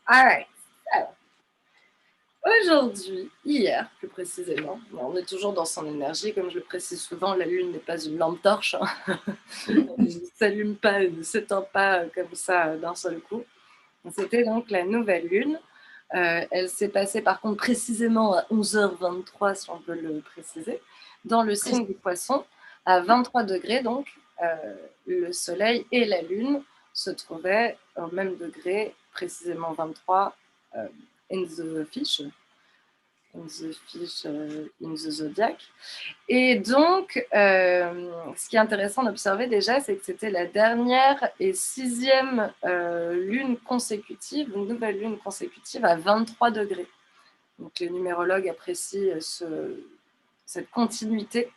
Alright. Alors, aujourd'hui, hier plus précisément, on est toujours dans son énergie, comme je le précise souvent, la lune n'est pas une lampe torche, hein. Elle ne s'allume pas, elle ne s'éteint pas comme ça d'un seul coup. C'était donc la nouvelle lune. Elle s'est passée par contre précisément à 11h23, si on veut le préciser, dans le signe du poisson, à 23 degrés donc. Le soleil et la lune se trouvaient au même degré, précisément 23, in the fish, in the zodiac. Et donc, ce qui est intéressant d'observer déjà, c'est que c'était la dernière et 6e lune consécutive, une nouvelle lune consécutive à 23 degrés. Donc les numérologues apprécient cette continuité,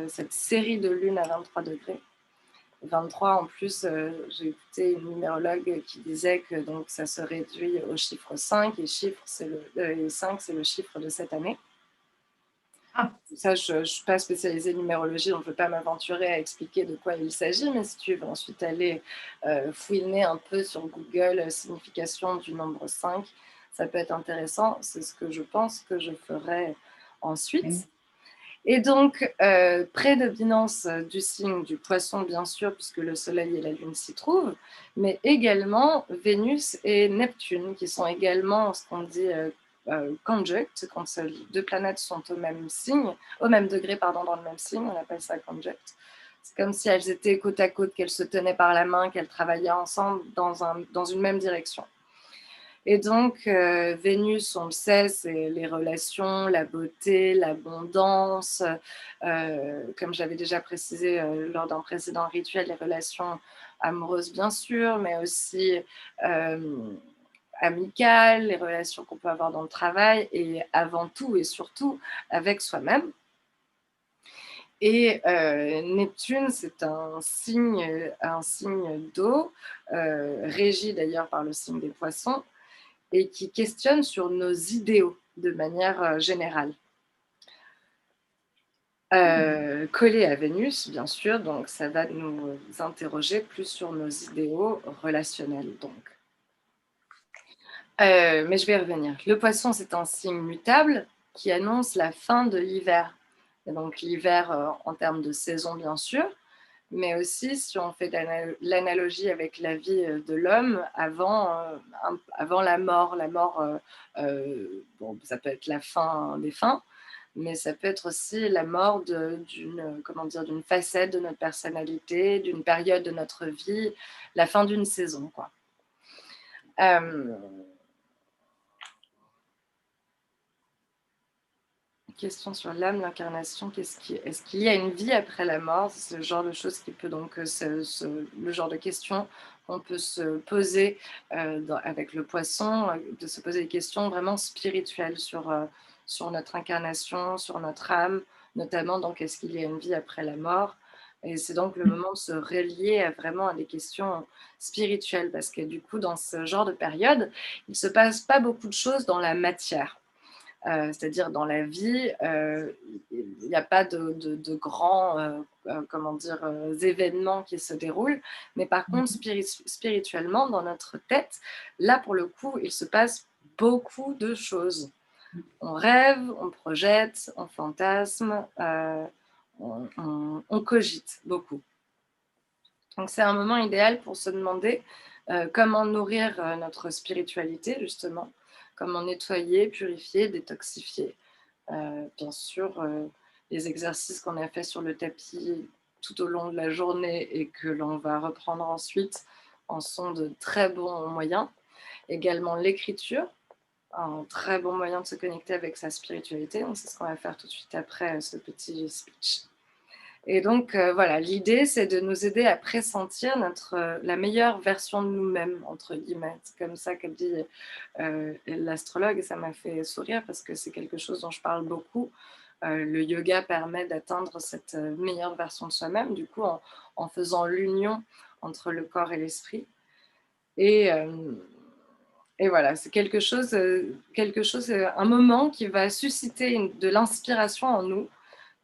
cette série de lunes à 23 degrés. 23 en plus, j'ai écouté une numérologue qui disait que donc, ça se réduit au chiffre 5, et 5 c'est le chiffre de cette année. Ah. Ça, je ne suis pas spécialisée en numérologie, donc je ne veux pas m'aventurer à expliquer de quoi il s'agit, mais si tu veux ensuite aller fouiner un peu sur Google, signification du nombre 5, ça peut être intéressant. C'est ce que je pense que je ferai ensuite. Et donc, prédominance du signe du poisson, bien sûr, puisque le soleil et la lune s'y trouvent, mais également Vénus et Neptune, qui sont également ce qu'on dit conjunct, quand deux planètes sont au même signe, au même degré, pardon, dans le même signe, on appelle ça conjunct. C'est comme si elles étaient côte à côte, qu'elles se tenaient par la main, qu'elles travaillaient ensemble dans une même direction. Et donc, Vénus, on le sait, c'est les relations, la beauté, l'abondance. Comme j'avais déjà précisé lors d'un précédent rituel, les relations amoureuses, bien sûr, mais aussi amicales, les relations qu'on peut avoir dans le travail, et avant tout et surtout avec soi-même. Et Neptune, c'est un signe d'eau, régi d'ailleurs par le signe des poissons, et qui questionne sur nos idéaux de manière générale. Collé à Vénus, bien sûr, donc ça va nous interroger plus sur nos idéaux relationnels. Donc. Mais je vais y revenir. Le poisson, c'est un signe mutable qui annonce la fin de l'hiver. Et donc l'hiver en termes de saison, bien sûr, mais aussi si on fait l'analogie avec la vie de l'homme avant la mort. La mort, bon, ça peut être la fin des fins, mais ça peut être aussi la mort d'une facette de notre personnalité, d'une période de notre vie, la fin d'une saison, quoi. Question sur l'âme, l'incarnation, est-ce qu'il y a une vie après la mort? C'est ce genre de choses qui peut donc, le genre de questions qu'on peut se poser avec le poisson, de se poser des questions vraiment spirituelles sur notre incarnation, sur notre âme, notamment donc est-ce qu'il y a une vie après la mort? Et c'est donc le moment de se relier vraiment à des questions spirituelles, parce que du coup, dans ce genre de période, il ne se passe pas beaucoup de choses dans la matière. C'est-à-dire dans la vie, il n'y a pas de grands événements qui se déroulent, mais par contre spirituellement dans notre tête, là pour le coup il se passe beaucoup de choses. On rêve, on projette, on fantasme, on cogite beaucoup. Donc c'est un moment idéal pour se demander comment nourrir notre spiritualité, justement, comment nettoyer, purifier, détoxifier. Bien sûr, les exercices qu'on a fait sur le tapis tout au long de la journée et que l'on va reprendre ensuite en sont de très bons moyens. Également l'écriture, un très bon moyen de se connecter avec sa spiritualité. Donc c'est ce qu'on va faire tout de suite après ce petit speech. Et donc, voilà, l'idée, c'est de nous aider à pressentir la meilleure version de nous-mêmes, entre guillemets. C'est comme ça qu'elle dit l'astrologue, et ça m'a fait sourire parce que c'est quelque chose dont je parle beaucoup. Le yoga permet d'atteindre cette meilleure version de soi-même, du coup, en faisant l'union entre le corps et l'esprit. Et voilà, c'est un moment qui va susciter de l'inspiration en nous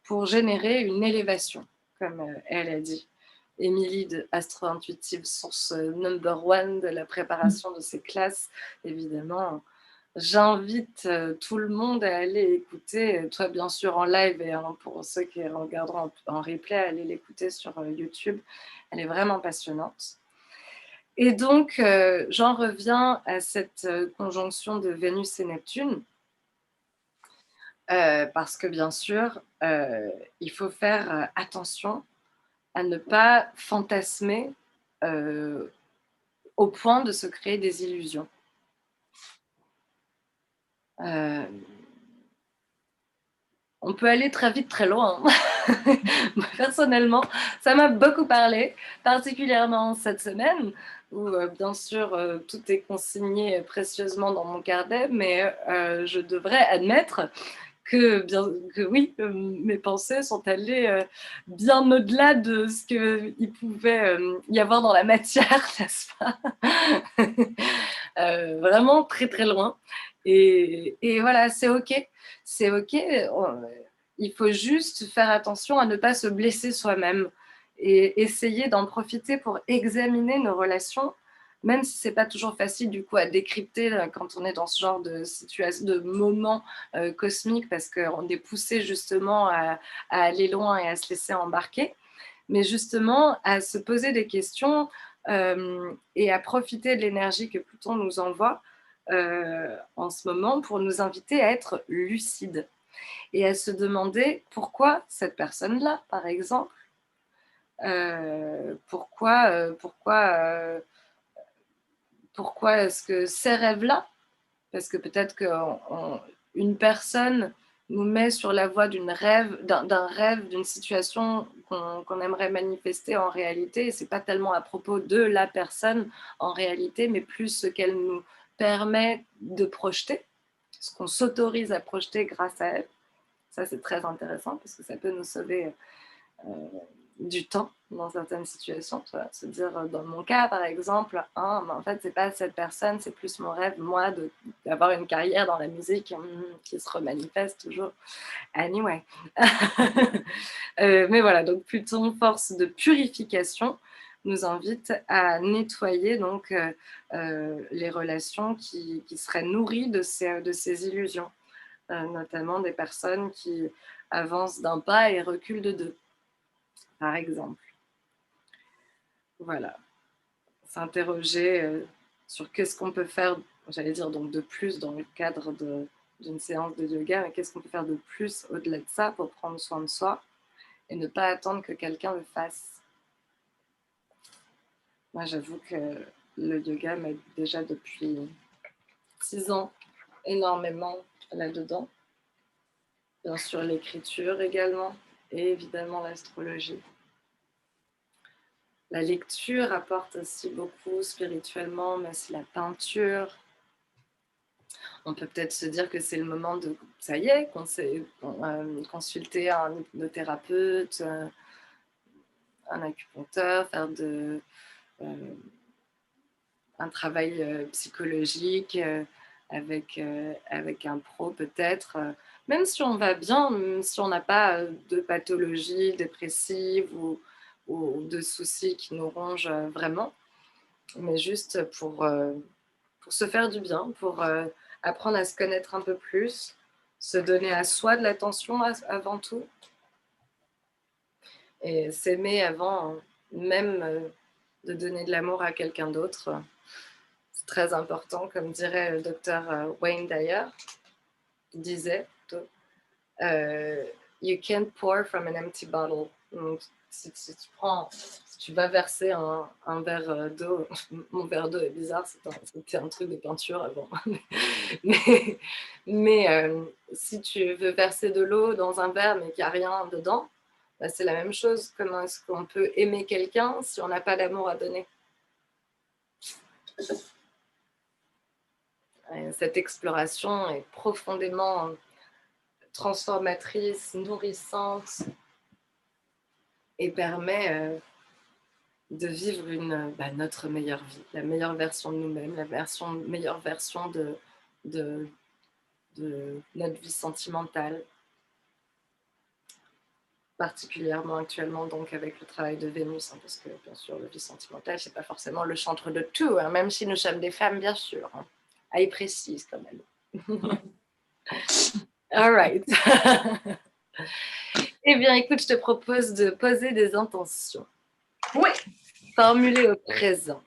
pour générer une élévation, comme elle a dit. Émilie de Astro Intuitive, source number one de la Mmh. préparation de ces classes, évidemment. J'invite tout le monde à aller écouter, toi bien sûr en live et pour ceux qui regarderont en replay, à aller l'écouter sur YouTube. Elle est vraiment passionnante. Et donc, j'en reviens à cette conjonction de Vénus et Neptune, parce que bien sûr, il faut faire attention à ne pas fantasmer euh, au point de se créer des illusions. Euh, on peut aller très vite, très loin. Personnellement, ça m'a beaucoup parlé, particulièrement cette semaine, où bien sûr tout est consigné précieusement dans mon carnet, mais je devrais admettre que oui, mes pensées sont allées bien au-delà de ce qu'il pouvait y avoir dans la matière, n'est-ce pas? Vraiment très très loin. Et voilà, c'est OK. C'est OK. Il faut juste faire attention à ne pas se blesser soi-même et essayer d'en profiter pour examiner nos relations, même si c'est pas toujours facile du coup à décrypter quand on est dans ce genre de situation, de moment cosmique, parce qu'on est poussé justement à aller loin et à se laisser embarquer, mais justement à se poser des questions et à profiter de l'énergie que Pluton nous envoie en ce moment pour nous inviter à être lucides et à se demander pourquoi cette personne-là, par exemple, pourquoi est-ce que ces rêves-là, parce que peut-être qu'une personne nous met sur la voie d'un rêve, d'une situation qu'on aimerait manifester en réalité, et c'est pas tellement à propos de la personne en réalité, mais plus ce qu'elle nous permet de projeter, ce qu'on s'autorise à projeter grâce à elle. Ça, c'est très intéressant parce que ça peut nous sauver euh, du temps dans certaines situations. Tu vois, se dire, dans mon cas, par exemple, hein, mais en fait, c'est pas cette personne, c'est plus mon rêve, moi, d'avoir une carrière dans la musique qui se remanifeste toujours. Anyway. Mais voilà, donc Pluton, force de purification, nous invite à nettoyer donc les relations qui seraient nourries de ces illusions, notamment des personnes qui avancent d'un pas et reculent de deux, par exemple. Voilà, s'interroger sur qu'est-ce qu'on peut faire, j'allais dire donc de plus dans le cadre d'une séance de yoga, mais qu'est-ce qu'on peut faire de plus au-delà de ça pour prendre soin de soi et ne pas attendre que quelqu'un le fasse. Moi, j'avoue que le yoga m'aide déjà depuis 6 ans énormément là-dedans. Bien sûr, l'écriture également et évidemment l'astrologie. La lecture apporte aussi beaucoup spirituellement, mais aussi la peinture. On peut peut-être se dire que c'est le moment de, ça y est, consulter un hypnothérapeute, un acupuncteur, faire un travail psychologique avec un pro peut-être. Même si on va bien, même si on n'a pas de pathologie dépressive ou de soucis qui nous rongent vraiment, mais juste pour se faire du bien, pour apprendre à se connaître un peu plus, se donner à soi de l'attention avant tout, et s'aimer avant même de donner de l'amour à quelqu'un d'autre. C'est très important, comme dirait le docteur Wayne Dyer, disait plutôt, euh, You can't pour from an empty bottle. Donc, si tu vas verser un verre d'eau, mon verre d'eau est bizarre, c'était un truc de peinture avant. mais si tu veux verser de l'eau dans un verre mais qu'il n'y a rien dedans, bah, c'est la même chose. Comment est-ce qu'on peut aimer quelqu'un si on n'a pas d'amour à donner? Cette exploration est profondément transformatrice, nourrissante et permet de vivre notre meilleure vie, la meilleure version de nous-mêmes, meilleure version de, de notre vie sentimentale. particulièrement actuellement donc avec le travail de Vénus, hein, parce que bien sûr, la vie sentimentale, c'est pas forcément le centre de tout, hein, même si nous sommes des femmes, bien sûr. Hein. Ah, il précise quand même. All right. Eh bien, écoute, je te propose de poser des intentions. Oui. Formulées au présent.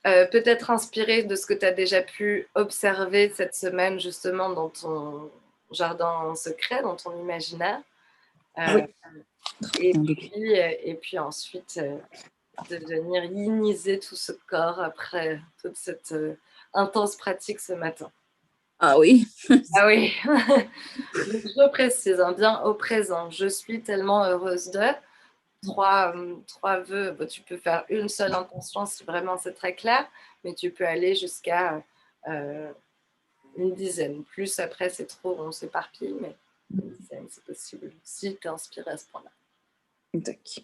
Peut-être inspiré de ce que tu as déjà pu observer cette semaine justement dans ton jardin secret, dans ton imaginaire. Oui. Et puis ensuite, de venir iniser tout ce corps après toute cette intense pratique ce matin. Ah oui. Ah oui. Donc, je précise, hein, bien au présent. Je suis tellement heureuse de... Trois vœux, bon, tu peux faire une seule intention si vraiment c'est très clair, mais tu peux aller jusqu'à une dizaine. Plus après, c'est trop, on s'éparpille, mais une dizaine, c'est possible, si tu es inspiré à ce point-là. Tac.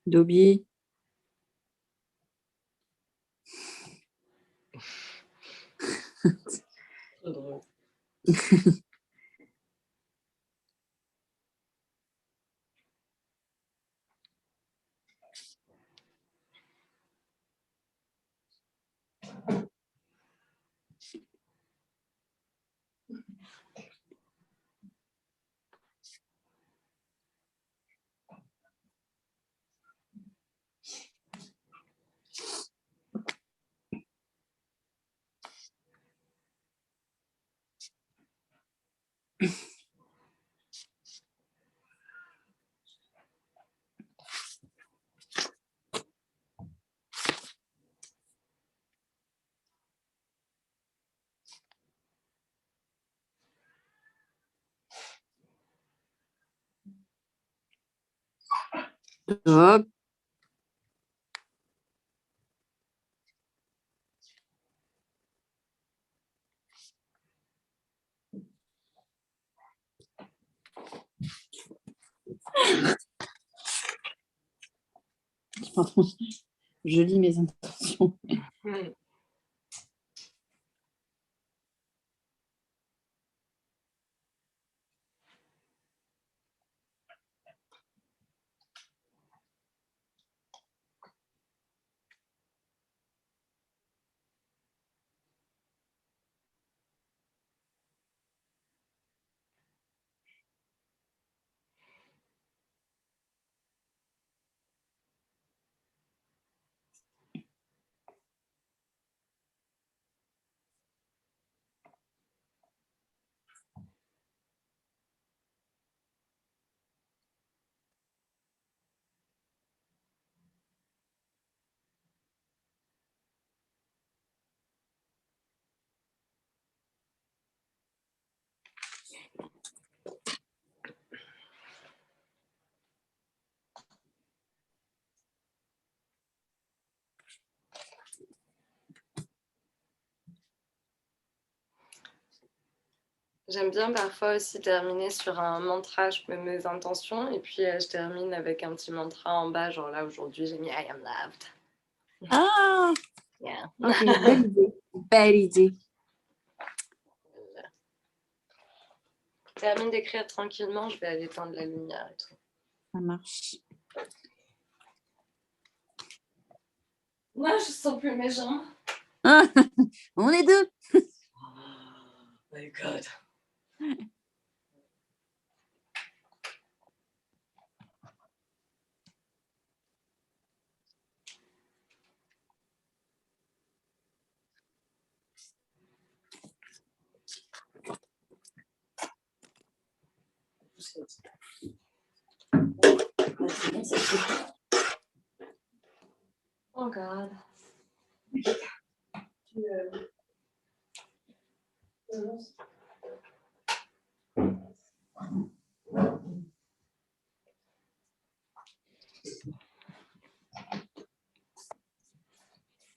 Dobby. Trop drôle. Hop. Pardon, je lis mes intentions. J'aime bien parfois aussi terminer sur un mantra, je mets mes intentions et puis je termine avec un petit mantra en bas, genre là aujourd'hui j'ai mis I am loved. Ah, Yeah. ok, belle idée. Belle idée. Termine d'écrire tranquillement, je vais aller éteindre la lumière et tout. Ça marche. Moi je sens plus mes jambes. Ah, on est deux. Oh my god. Oh god.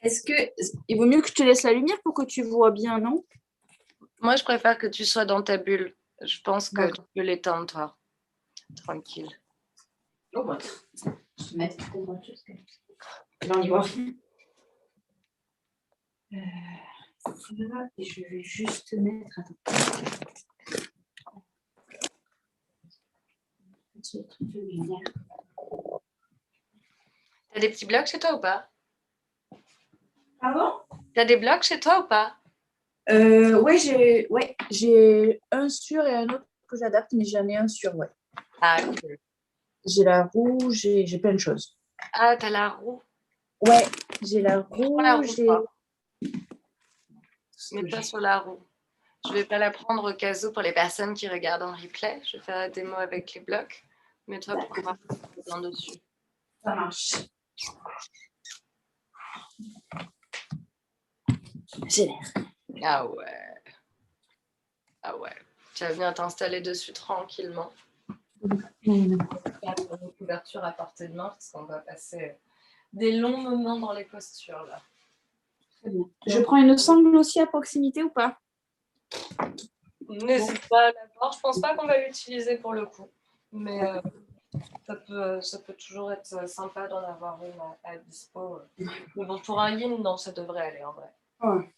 Est-ce que il vaut mieux que je te laisse la lumière pour que tu vois bien, non? Moi je préfère que tu sois dans ta bulle. Je pense que tu D'accord. peux l'éteindre toi. Tranquille. Oh, bah, je vais mettre autre chose. Là, on y voit rien. Là, et je vais juste mettre. Attends. Ce truc de lumière. T'as des petits blocs chez toi ou pas? Pardon? T'as des blocs chez toi ou pas? Ouais, j'ai un sur et un autre que j'adapte, mais j'en ai un sur, ouais. Ah cool. J'ai la rouge, j'ai plein de choses. Ah t'as la roue. Ouais, j'ai la Prends la roue rouge, j'ai. toi. Mets-toi sur la roue. Je vais pas la prendre au cas où pour les personnes qui regardent en replay. Je vais faire la démo avec les blocs. Mets-toi pour voir bien dessus. Ça marche. J'ai l'air. Ah ouais. Ah ouais. Tu vas venir t'installer dessus tranquillement. Une couverture à portée de main parce qu'on va passer des longs moments dans les postures là. Très bien. Je prends une sangle aussi à proximité ou pas? N'hésite pas à l'avoir. Je pense pas qu'on va l'utiliser pour le coup. Mais ça peut toujours être sympa d'en avoir une à dispo. Mais bon, pour un yin, non, ça devrait aller en vrai. Ouais.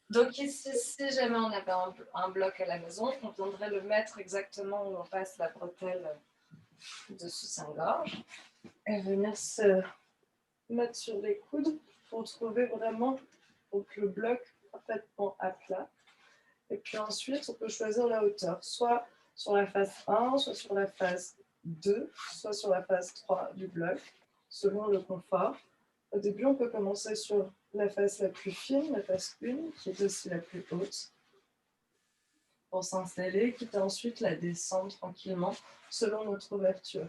Donc ici, si jamais on avait un bloc à la maison, on viendrait le mettre exactement où on passe la bretelle de soutien-gorge et venir se mettre sur les coudes pour trouver vraiment donc, le bloc parfaitement à plat. Et puis ensuite, on peut choisir la hauteur, soit sur la phase 1, soit sur la phase 2, soit sur la phase 3 du bloc, selon le confort. Au début, on peut commencer sur la face la plus fine, la face 1, qui est aussi la plus haute. pour s'installer, quitte à ensuite la descendre tranquillement selon notre ouverture.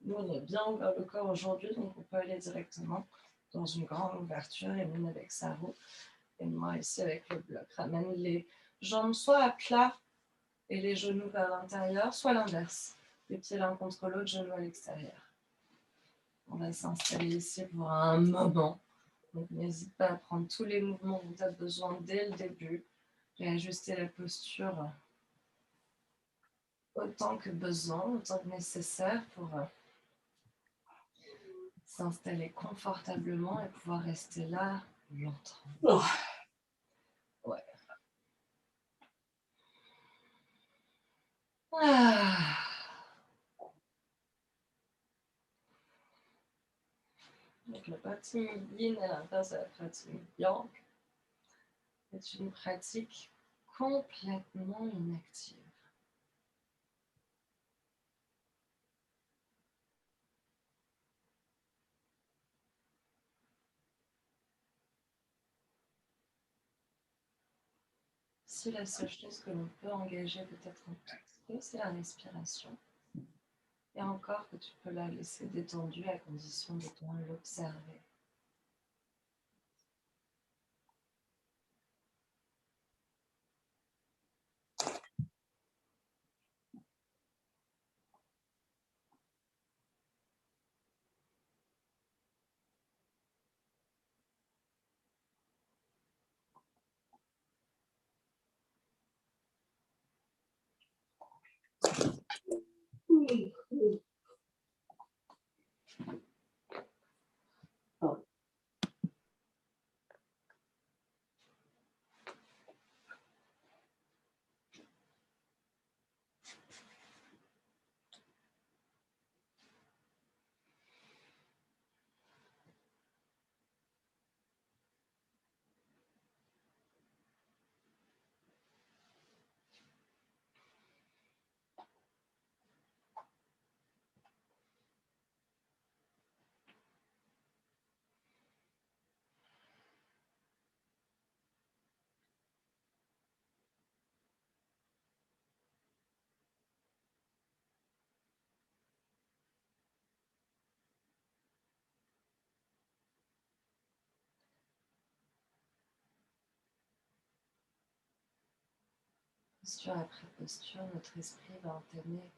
Nous, on a bien ouvert le corps aujourd'hui, donc on peut aller directement dans une grande ouverture, et même avec sa roue. Et moi, ici, avec le bloc, ramène les jambes soit à plat et les genoux vers l'intérieur, soit l'inverse. Les pieds l'un contre l'autre, genoux à l'extérieur. On va s'installer ici pour un moment. Donc, n'hésite pas à prendre tous les mouvements dont tu as besoin dès le début. Réajuster la posture autant que besoin, autant que nécessaire pour s'installer confortablement et pouvoir rester là longtemps. Ouais. Ah. Donc la pratique yin à l'inverse de la pratique yang est une pratique complètement inactive. Si la seule chose que l'on peut engager peut-être un tout petit peu, c'est la respiration. Et encore que tu peux la laisser détendue à condition de bien l'observer. Posture après posture, notre esprit va entamer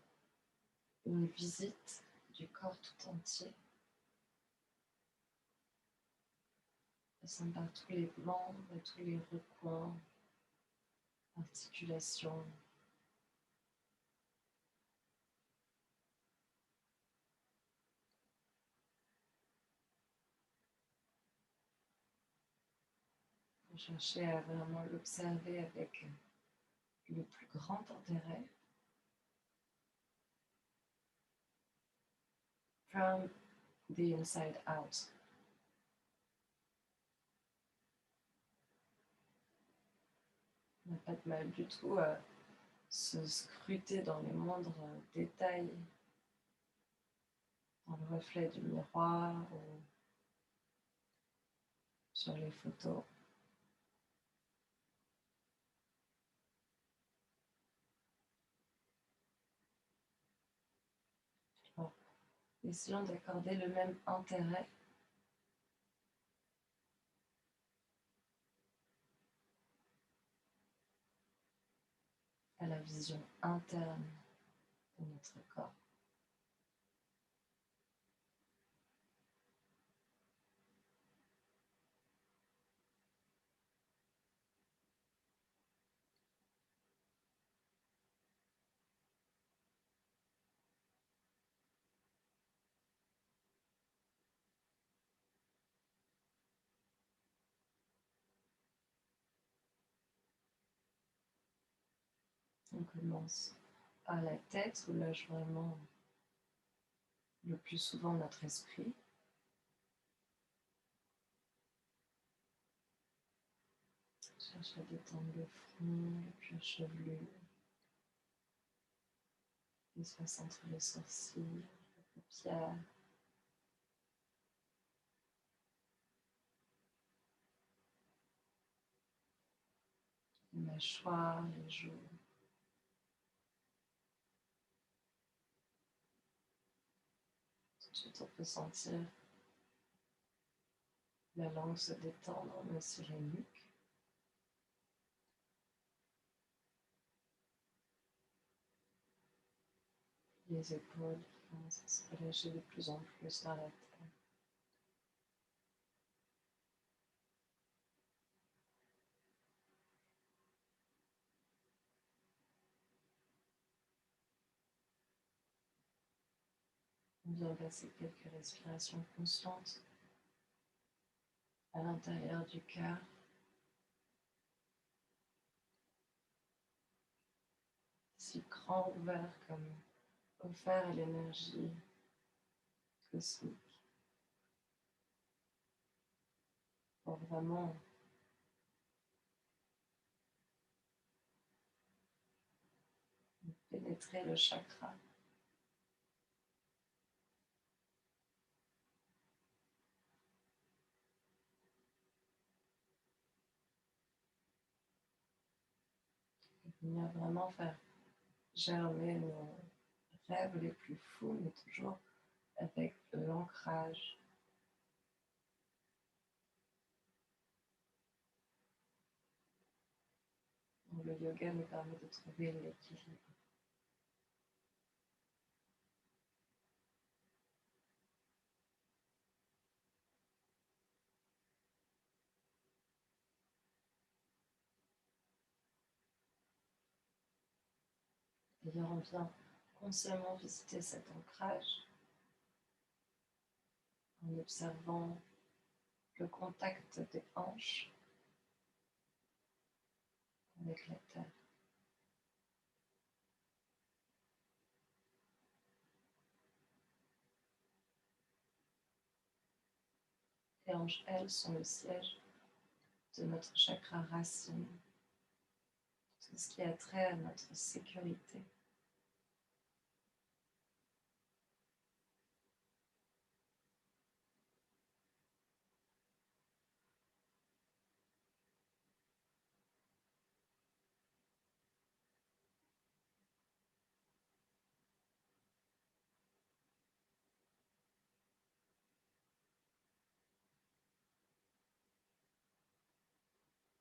une visite du corps tout entier. Passant par tous les membres et tous les recoins, articulations. Pour chercher à vraiment l'observer avec le plus grand intérêt. From the inside out. On n'a pas de mal du tout à se scruter dans les moindres détails, dans le reflet du miroir ou sur les photos. Bon. Essayons d'accorder le même intérêt à la vision interne de notre corps. On commence à la tête, où lâche vraiment le plus souvent notre esprit. Cherche à détendre le front, le cuir chevelu, l'espace entre les sourcils, les paupières. Les mâchoires, les joues. Ensuite, on peut sentir la langue se détendre, mais aussi la nuque. Les épaules qui commencent à se relâcher de plus en plus vers la tête. On vient passer quelques respirations conscientes à l'intérieur du cœur. Si grand ouvert comme offert à l'énergie cosmique pour vraiment pénétrer le chakra. Venir vraiment faire germer nos rêves les plus fous, mais toujours avec l'ancrage. Le yoga nous permet de trouver l'équilibre. D'ailleurs, on vient consciemment visiter cet ancrage en observant le contact des hanches avec la terre. Les hanches, elles, sont le siège de notre chakra racine, tout ce qui a trait à notre sécurité.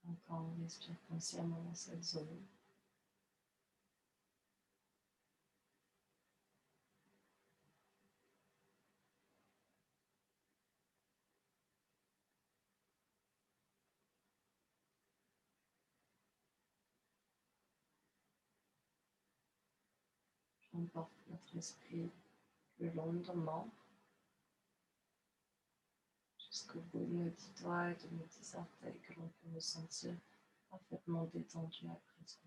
Encore, on respire consciemment dans cette zone. On porte notre esprit le long de nos membres, jusqu'au bout de nos 10 doigts et de nos 10 orteils, que l'on peut nous sentir parfaitement détendus à présent.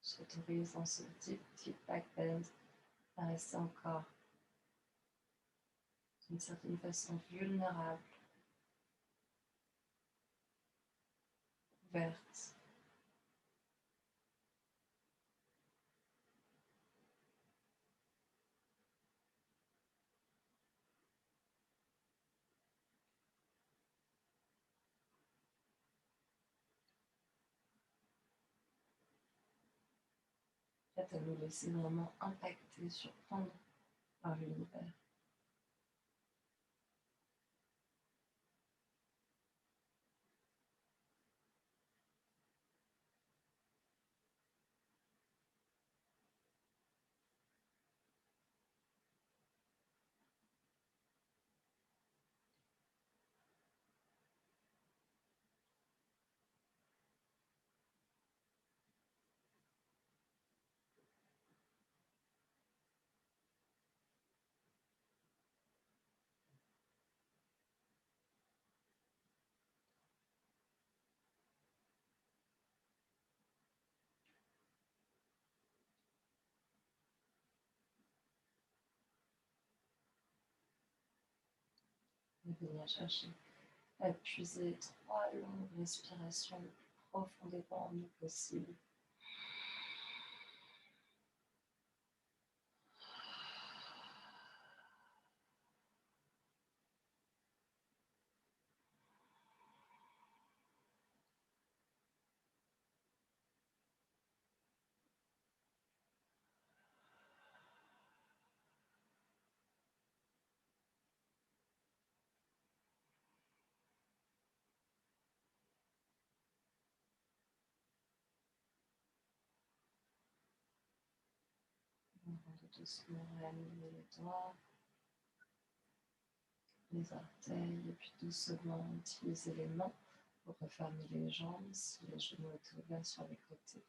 S'autorise dans ce deep back bend à rester encore d'une certaine façon vulnérable, ouverte. Prête à nous laisser vraiment impacter, surprendre par l'univers. venir chercher à puiser 3 longues respirations le plus profondément en nous possible. On va doucement réaligner les doigts, les orteils, et puis doucement utiliser les mains pour refermer les jambes si les genoux étaient ouverts sur les côtés.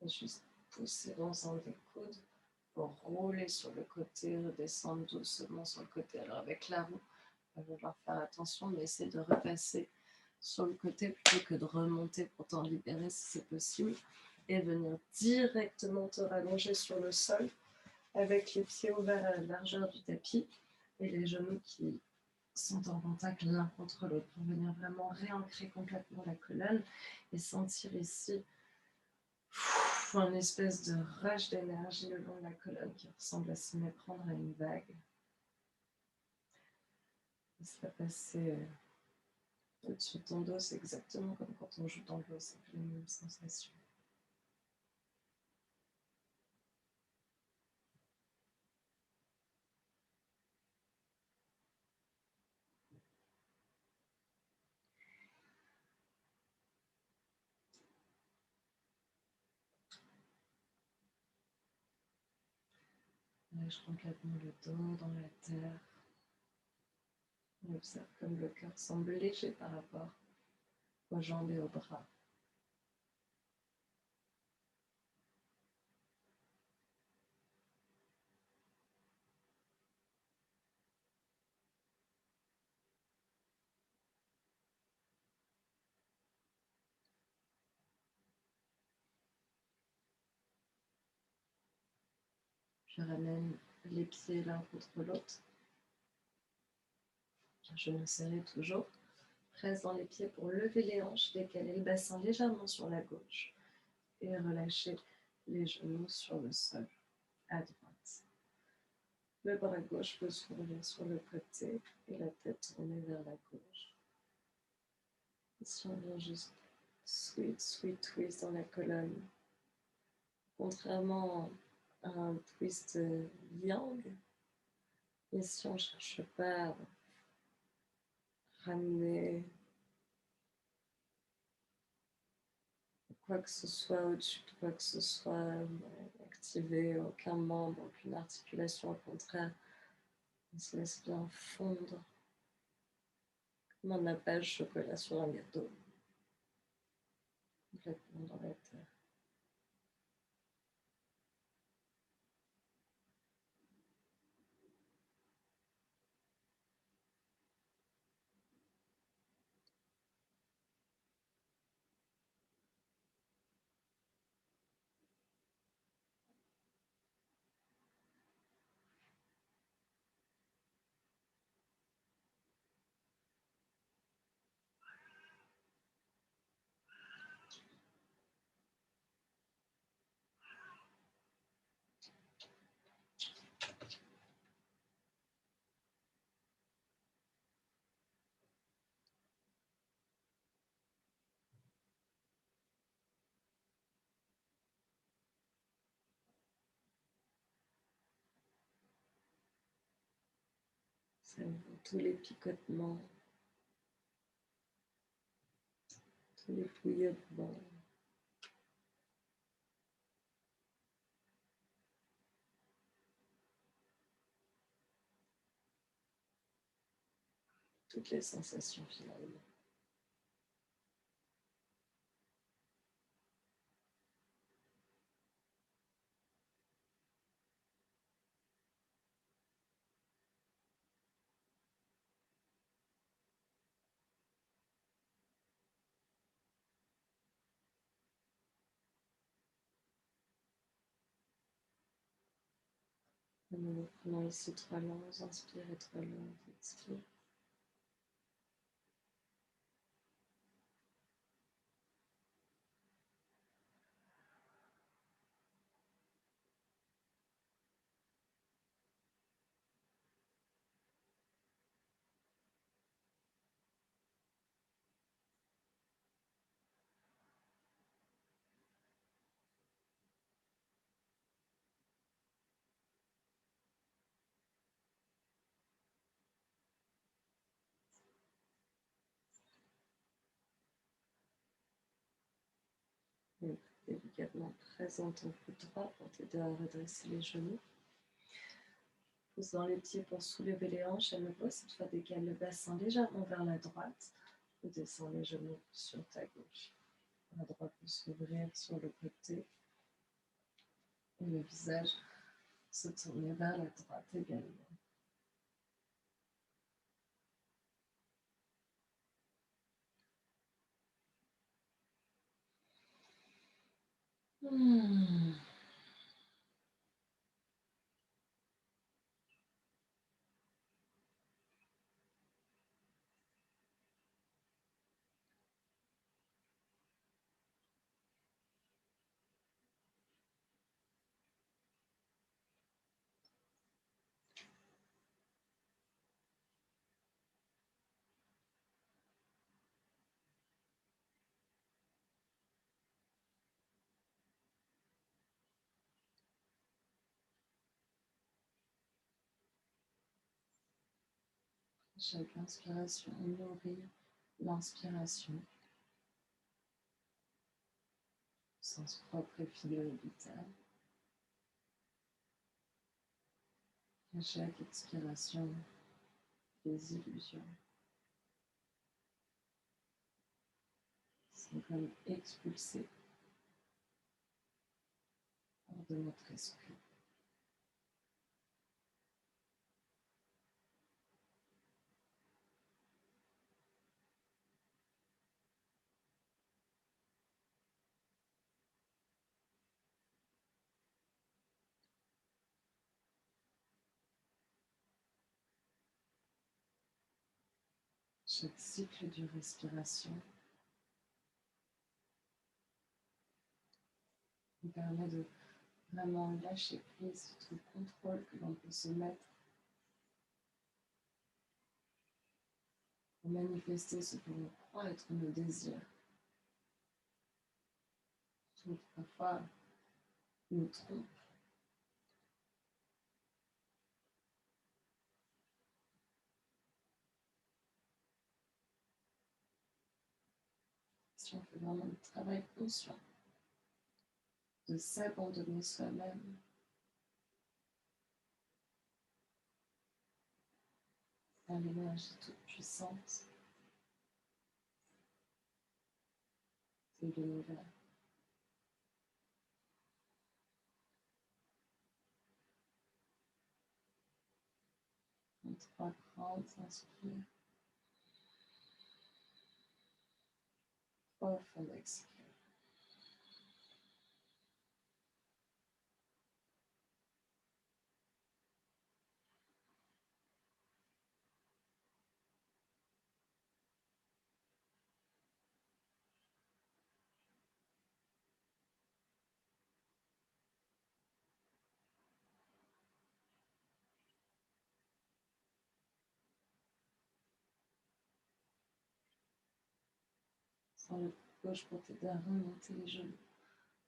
Et juste pousser l'ensemble des coudes pour rouler sur le côté, redescendre doucement sur le côté. Alors avec la roue, il va falloir faire attention, mais essayer de repasser sur le côté plutôt que de remonter pour t'en libérer si c'est possible. Et venir directement te rallonger sur le sol avec les pieds ouverts à la largeur du tapis et les genoux qui sont en contact l'un contre l'autre pour venir vraiment réancrer complètement la colonne et sentir ici une espèce de rush d'énergie le long de la colonne qui ressemble à se méprendre à une vague. Et ça va passer au-dessus de ton dos, c'est exactement comme quand on joue dans l'eau, c'est les mêmes sensations. Lâche complètement le dos dans la terre. On observe comme le cœur semble léger par rapport aux jambes et aux bras. Je ramène les pieds l'un contre l'autre. Je me serrai toujours. Presse dans les pieds pour lever les hanches, décaler le bassin légèrement sur la gauche et relâcher les genoux sur le sol à droite. Le bras gauche peut s'ouvrir sur le côté et la tête tournée vers la gauche. Ici, on vient juste sweet twist dans la colonne. Contrairement à un twist yang, ici, on ne cherche pas à ramener quoi que ce soit au-dessus de quoi que ce soit, activer aucun membre, aucune articulation, au contraire, on se laisse bien fondre comme un nappage chocolat sur un gâteau, complètement dans la terre. Savoure tous les picotements, tous les bouillonnements. Toutes les sensations finalement. Nous prenons ici 3 longues, inspire et 3 longues, expire. Et délicatement présente ton coude droit pour t'aider à redresser les genoux. Pousse dans les pieds pour soulever les hanches à nouveau. Cette fois, décale le bassin légèrement vers la droite. Descends les genoux sur ta gauche. La droite peut s'ouvrir sur le côté. Et le visage se tourner vers la droite également. Chaque inspiration nourrit l'inspiration. Sens propre et filial vital. À chaque expiration, des illusions sont comme expulsées hors de notre esprit. Chaque cycle de respiration nous permet de vraiment lâcher prise de tout le contrôle que l'on peut se mettre pour manifester ce que l'on croit être nos désirs. Tout parfois nous trompe. Si on fait vraiment le travail conscient de s'abandonner soi-même, à l'énergie toute puissante de l'univers. En 3 grandes inspire. Profond expire. Sens le gauche pour t'aider à remonter les genoux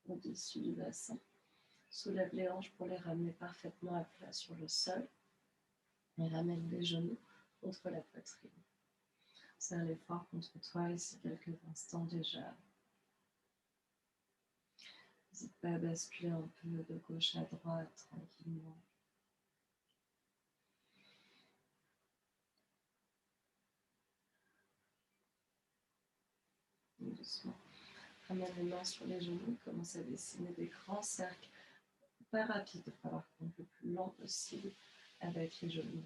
au-dessus du bassin. Soulève les hanches pour les ramener parfaitement à plat sur le sol et ramène les genoux contre la poitrine. Serre les fort contre toi ici quelques instants déjà. N'hésite pas à basculer un peu de gauche à droite tranquillement. Et doucement. Ramène les mains sur les genoux, commence à dessiner des grands cercles, pas rapides, il va falloir qu'on le plus lent possible avec les genoux.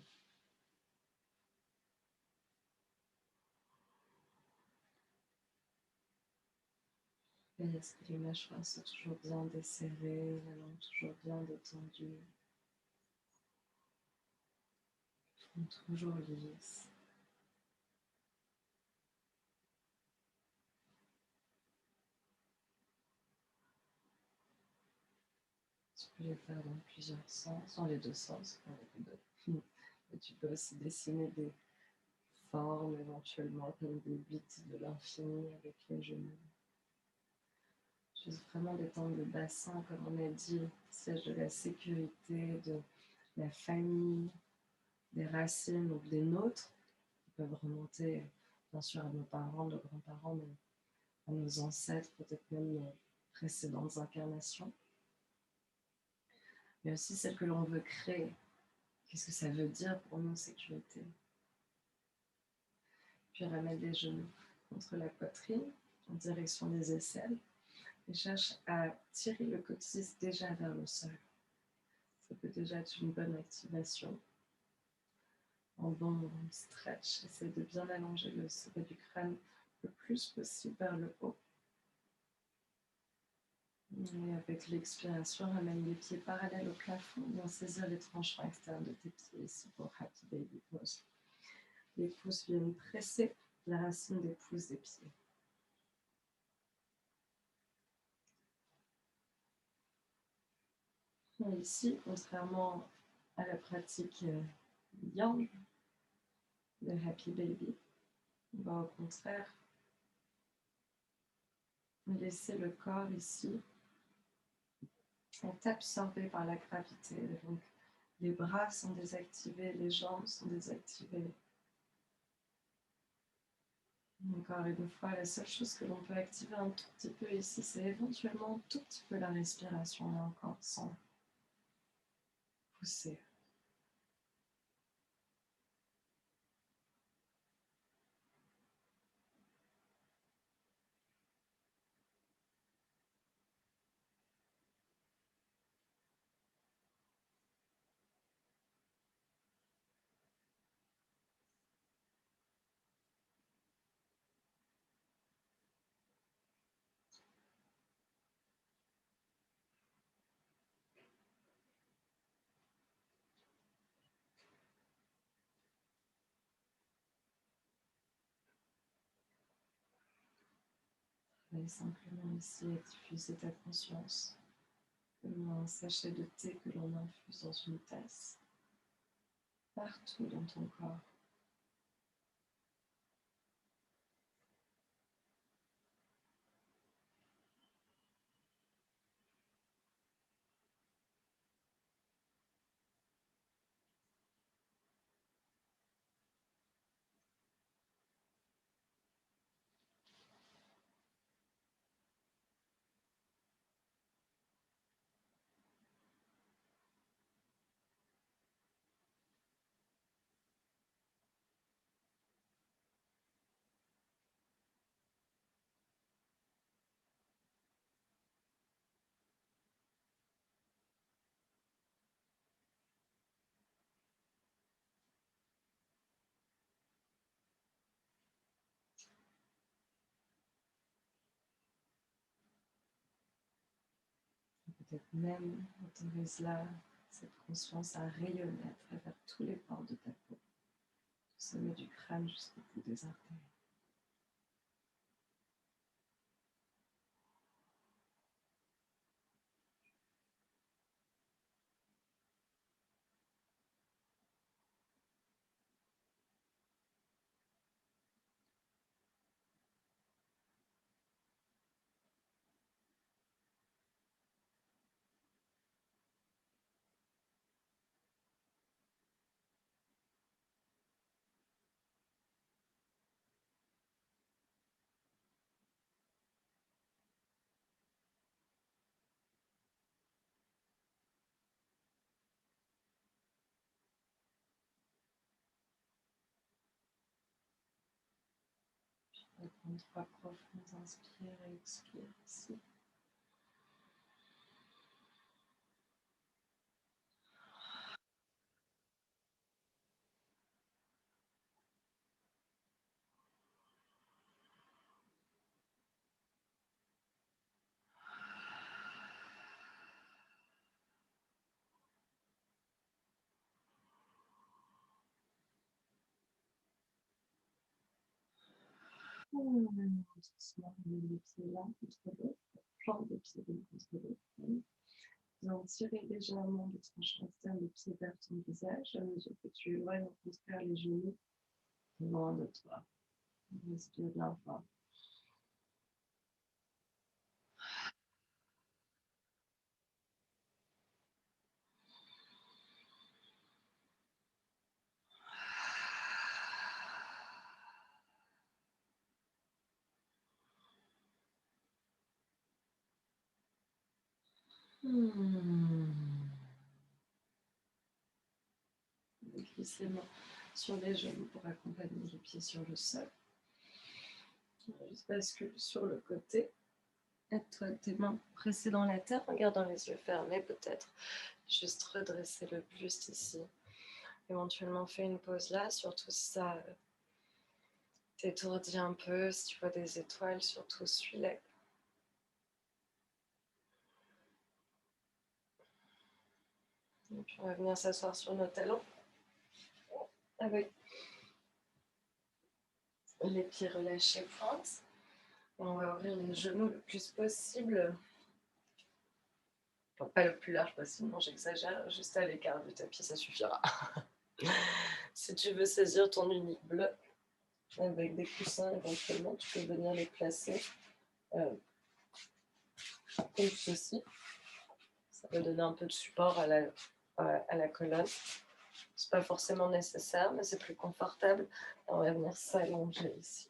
Et est-ce que les mâchoires sont toujours bien desserrées, la langue toujours bien détendue, le front toujours lisse. Tu peux les faire dans plusieurs sens, dans les deux sens, et tu peux aussi dessiner des formes éventuellement comme des bits de l'infini avec les genoux. Juste vraiment détendre le bassin, comme on a dit, siège de la sécurité, de la famille, des racines ou des nôtres, qui peuvent remonter bien sûr à nos parents, nos grands-parents, mais à nos ancêtres, peut-être même précédentes incarnations, mais aussi celle que l'on veut créer. Qu'est-ce que ça veut dire pour nous, sécurité? Puis ramène les genoux contre la poitrine, en direction des aisselles, et cherche à tirer le coccyx déjà vers le sol. Ça peut déjà être une bonne activation. En bon stretch, essaie de bien allonger le sommet du crâne le plus possible vers le haut. Et avec l'expiration, ramène les pieds parallèles au plafond, bien saisir les tranchants externes de tes pieds ici pour Happy Baby Pose. Les pouces viennent presser la racine des pouces des pieds. Et ici, contrairement à la pratique Yang de Happy Baby, on va au contraire laisser le corps ici être absorbé par la gravité. Donc, les bras sont désactivés, les jambes sont désactivées. Encore une fois, la seule chose que l'on peut activer un tout petit peu ici, c'est éventuellement un tout petit peu la respiration, là encore, sans pousser. Et simplement ici à diffuser ta conscience comme un sachet de thé que l'on infuse dans une tasse, partout dans ton corps. Peut-être même autorise là cette conscience à rayonner à travers tous les pores de ta peau, du sommet du crâne jusqu'au bout des artères. On va prendre 3 profonds inspires et expires ici. Doucement, les pieds l'un contre l'autre, flanc des pieds l'un contre l'autre. Vous en tirez légèrement le tranchant externe des pieds vers ton visage à mesure que tu éloignes au contraire les genoux loin de toi. Respire bien fort. Glisse les mains sur les genoux pour accompagner les pieds sur le sol. Juste bascule sur le côté. Aide-toi tes mains pressées dans la terre en gardant les yeux fermés peut-être. Juste redresser le buste ici. Éventuellement fais une pause là, surtout si ça t'étourdit un peu, si tu vois des étoiles, surtout suis-les. Et puis on va venir s'asseoir sur nos talons avec les pieds relâchés pointe. On va ouvrir les genoux le plus possible. Enfin, pas le plus large possible, sinon j'exagère. Juste à l'écart du tapis, ça suffira. Si tu veux saisir ton unique bloc avec des coussins, éventuellement, tu peux venir les placer comme ceci. Ça va donner un peu de support à la colonne. C'est pas forcément nécessaire, mais c'est plus confortable. On va venir s'allonger ici.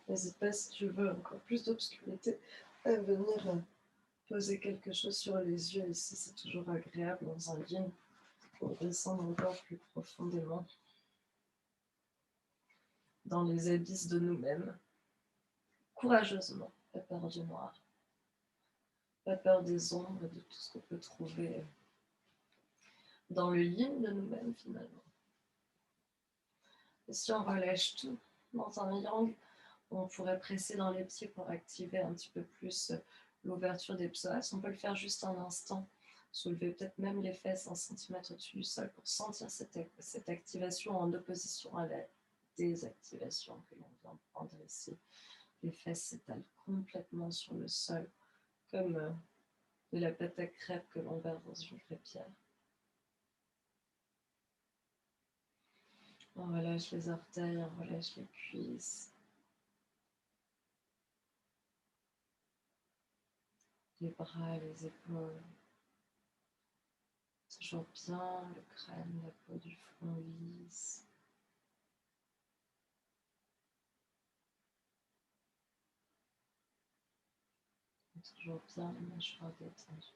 N'hésite pas, si tu veux encore plus d'obscurité, à venir poser quelque chose sur les yeux ici. C'est toujours agréable dans un yin pour descendre encore plus profondément dans les abysses de nous-mêmes. Courageusement, pas peur du noir, pas peur des ombres et de tout ce qu'on peut trouver dans le yin de nous-mêmes finalement. Et si on relâche tout dans un yang, on pourrait presser dans les pieds pour activer un petit peu plus l'ouverture des psoas. On peut le faire juste un instant. Soulever peut-être même les fesses 1 centimètre au-dessus du sol pour sentir cette activation en opposition à la désactivation que l'on vient de prendre ici. Les fesses s'étalent complètement sur le sol, comme de la pâte à crêpes que l'on verse dans une crêpière. On relâche les orteils, on relâche les cuisses. Les bras, les épaules. Toujours bien le crâne, la peau du front lisse. Toujours bien les mâchoires détendues.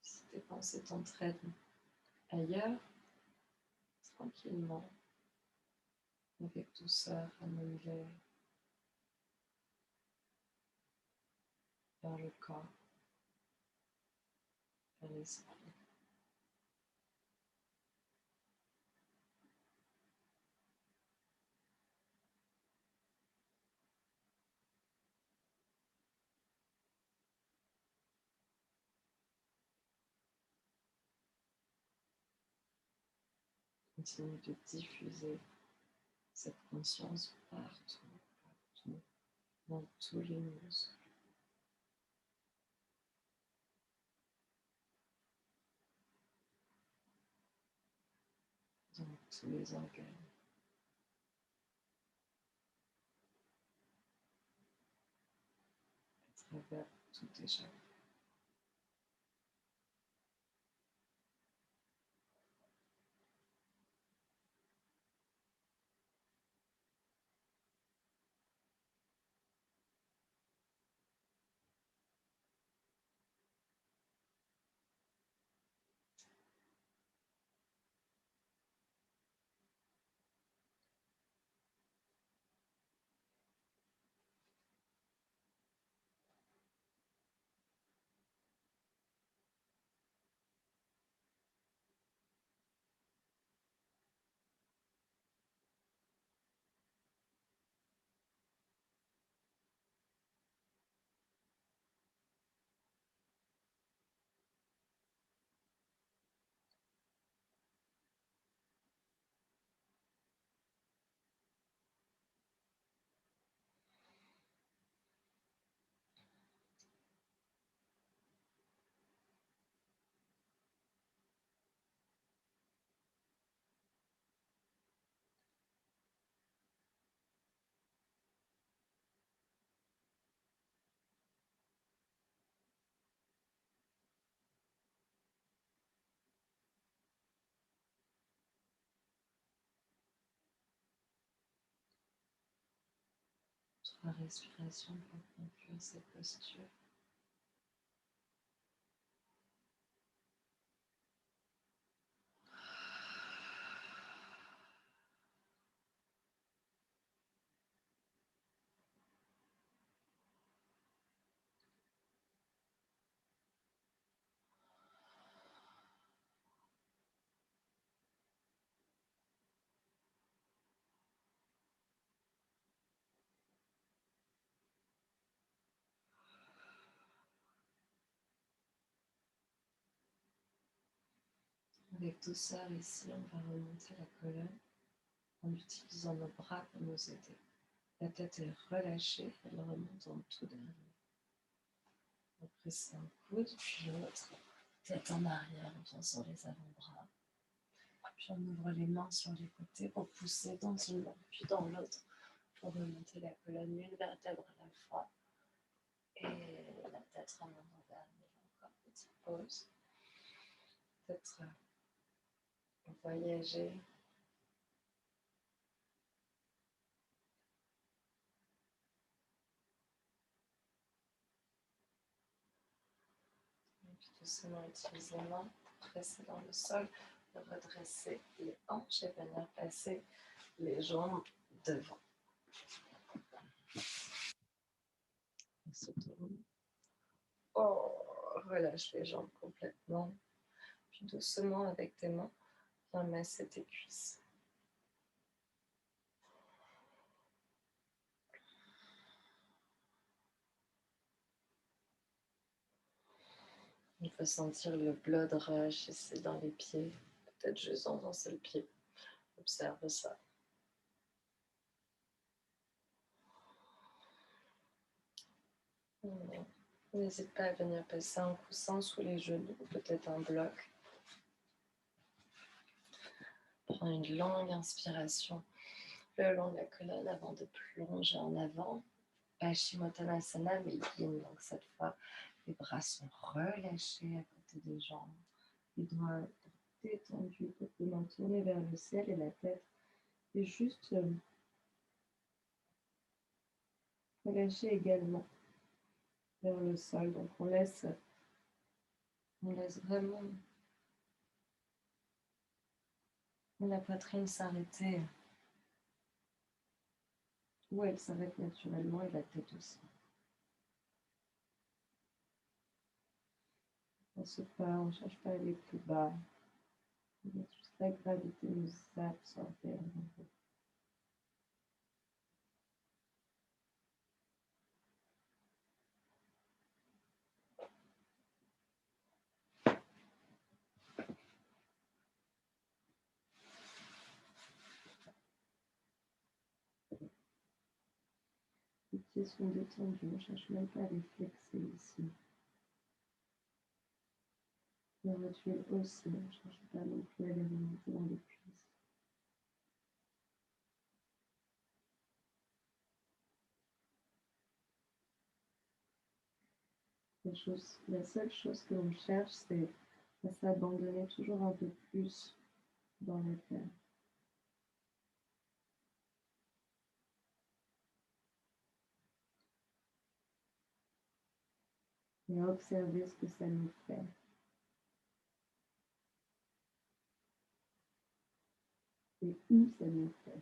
Si tes pensées t'entraînent ailleurs, tranquillement, avec douceur, amène-les vers le corps, vers l'esprit. Continue de diffuser cette conscience partout, partout, dans tous les muscles, dans tous les organes, à travers tout tes chakras. 3 respirations pour conclure cette posture. Avec douceur ici, on va remonter la colonne en utilisant nos bras pour nous aider. La tête est relâchée, elle remonte en tout derrière. On presse un coude, puis l'autre. Tête en arrière, on vient sur les avant-bras. Puis on ouvre les mains sur les côtés pour pousser dans une main, puis dans l'autre, pour remonter la colonne une vertèbre à la fois. Et la tête remonte en dernier. Encore petite pause. Peut-être voyager. Et puis doucement utiliser les mains pour presser dans le sol, redresser les hanches et venir passer les jambes devant. On se tourne. Oh, relâche les jambes complètement. Puis doucement avec tes mains, viens masser tes cuisses. Il faut sentir le blood rush ici dans les pieds. Peut-être juste dans un seul pied. Observe ça. N'hésite pas à venir passer un coussin sous les genoux, peut-être un bloc. Prends une longue inspiration le long de la colonne avant de plonger en avant. Paschimottanasana, mais yin. Donc cette fois, les bras sont relâchés à côté des jambes. Les doigts détendus pour les mains tournées vers le ciel et la tête est juste relâchée également vers le sol. Donc on laisse vraiment la poitrine s'arrêter où elle s'arrête naturellement et la tête aussi. On se pas, on ne cherche pas à aller plus bas. On laisse juste la gravité nous absorber. Les pieds sont détendus, on ne cherche même pas à les flexer ici. Les rotules aussi, on ne cherche pas non plus à les remonter dans les cuisses. La seule chose que l'on cherche, c'est à s'abandonner toujours un peu plus dans la terre. Et à observer ce que ça nous fait. Et où ça nous fait.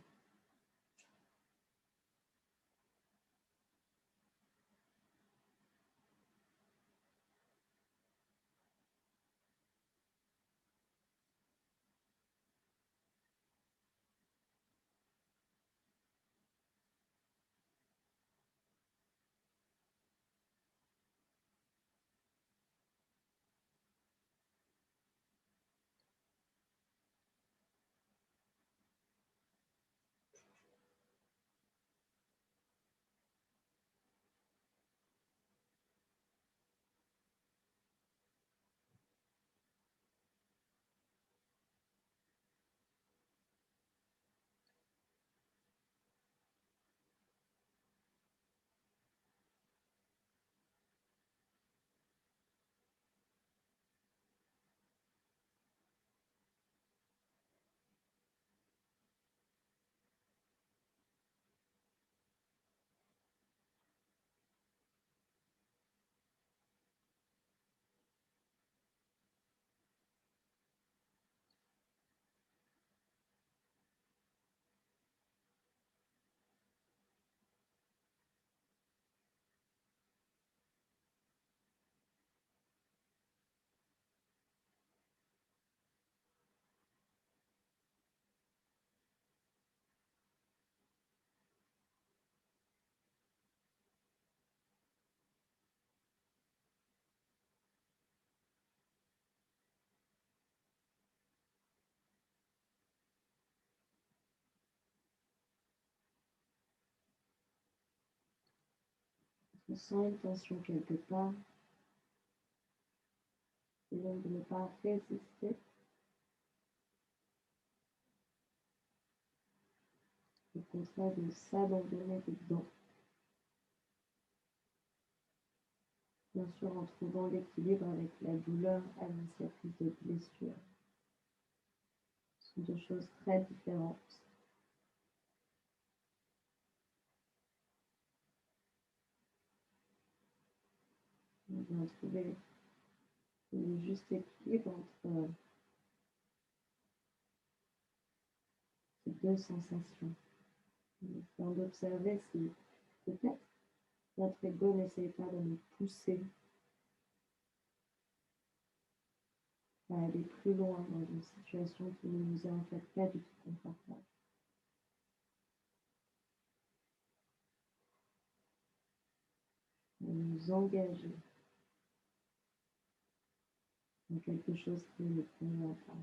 On sent une tension quelque part. Et donc de ne pas résister. Au contraire de s'abandonner dedans. Bien sûr en trouvant l'équilibre avec la douleur annonciatrice de blessure. Ce sont deux choses très différentes. On vient trouver le juste équilibre entre ces deux sensations. Afin d'observer si peut-être notre ego n'essaye pas de nous pousser à aller plus loin dans une situation qui ne nous est en fait pas du tout confortable. À nous engager dans quelque chose qui ne nous convient pas.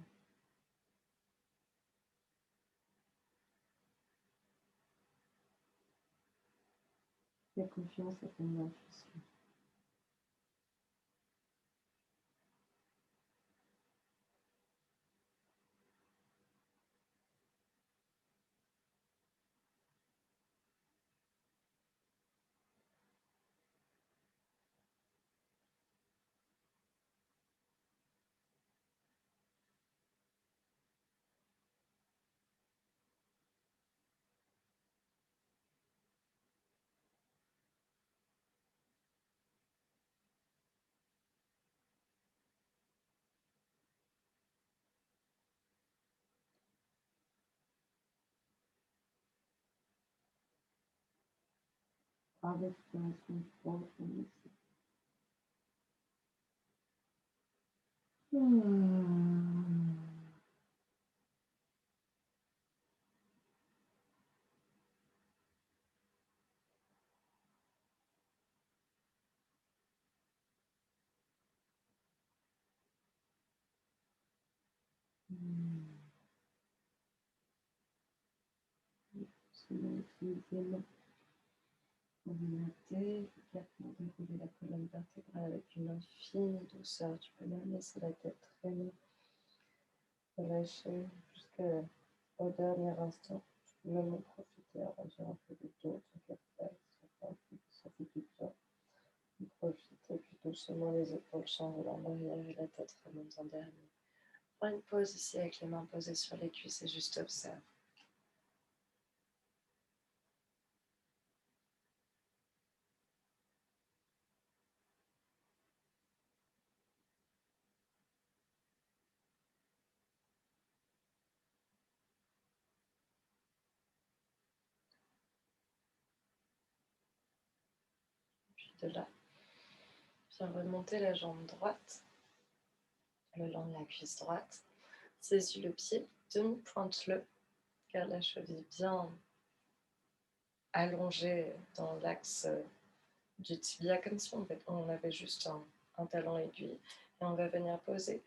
Fais confiance à ton intuition. Par respiration profonde ici. Souvent utiliser l'eau pour relater, complètement dérouler la colonne vertébrale avec une infinie douceur. Tu peux même laisser la tête traîner, relâcher jusqu'au dernier instant. Tu peux même en profiter à rendre un peu de dos, t'inquiète pas, ça fait du bien. Profiter puis doucement les épaules s'enroulent en arrière et la tête remonte en dernier. Prends une pause ici avec les mains posées sur les cuisses et juste observe. Puis de là, viens remonter la jambe droite, le long de la cuisse droite. Saisis le pied, demi-pointe-le, garde la cheville bien allongée dans l'axe du tibia, comme si on avait juste un talon aiguille. Et on va venir poser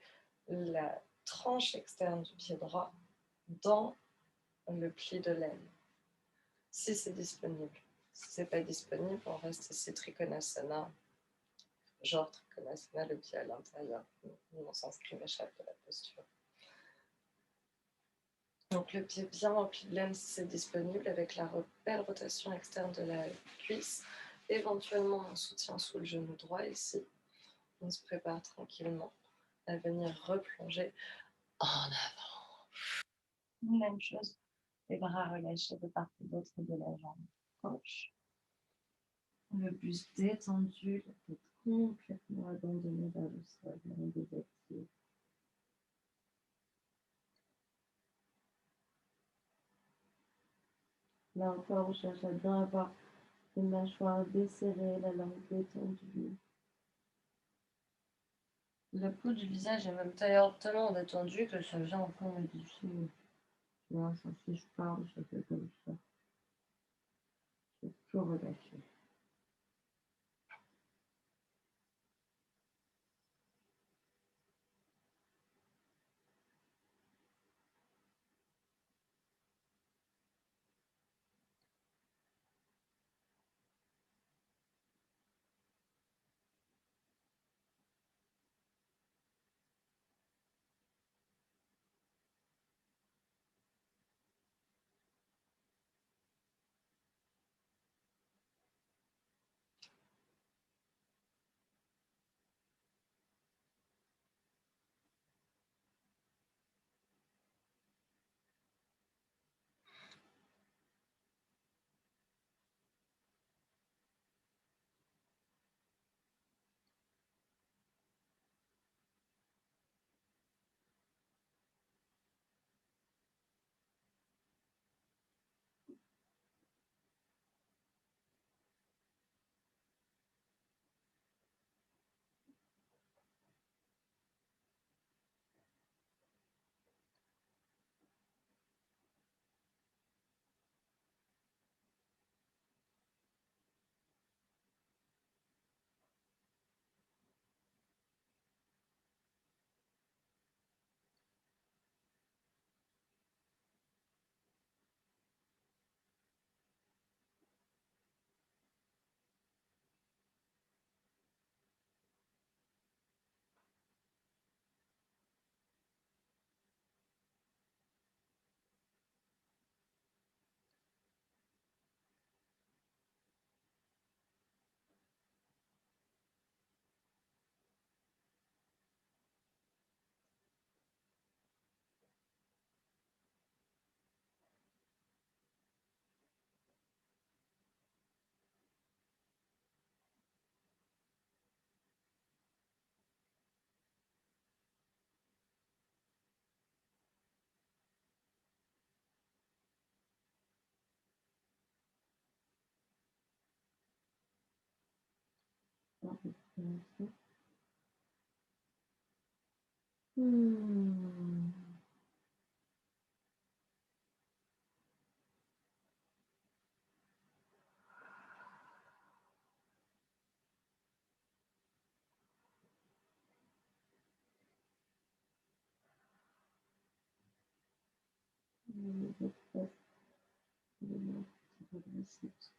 la tranche externe du pied droit dans le pli de l'aine, si c'est disponible. Si ce n'est pas disponible, on reste ici Trikonasana, genre Trikonasana, le pied à l'intérieur. Mon sanskrit m'échappe de la posture. Donc le pied bien rempli de laine si c'est disponible, avec la belle rotation externe de la cuisse, éventuellement un soutien sous le genou droit ici. On se prépare tranquillement à venir replonger en avant. Même chose, les bras relâchés de part et d'autre de la jambe gauche. Le buste détendu, la tête complètement abandonnée vers le sol, rien de désactivé. Là encore, on cherche à bien avoir les mâchoires desserrées, la langue détendue. Le cou du visage est même d'ailleurs tellement détendu que ça vient encore modifier. Tu vois, ça, si je parle, je fais comme ça. Je vais tout relâcher.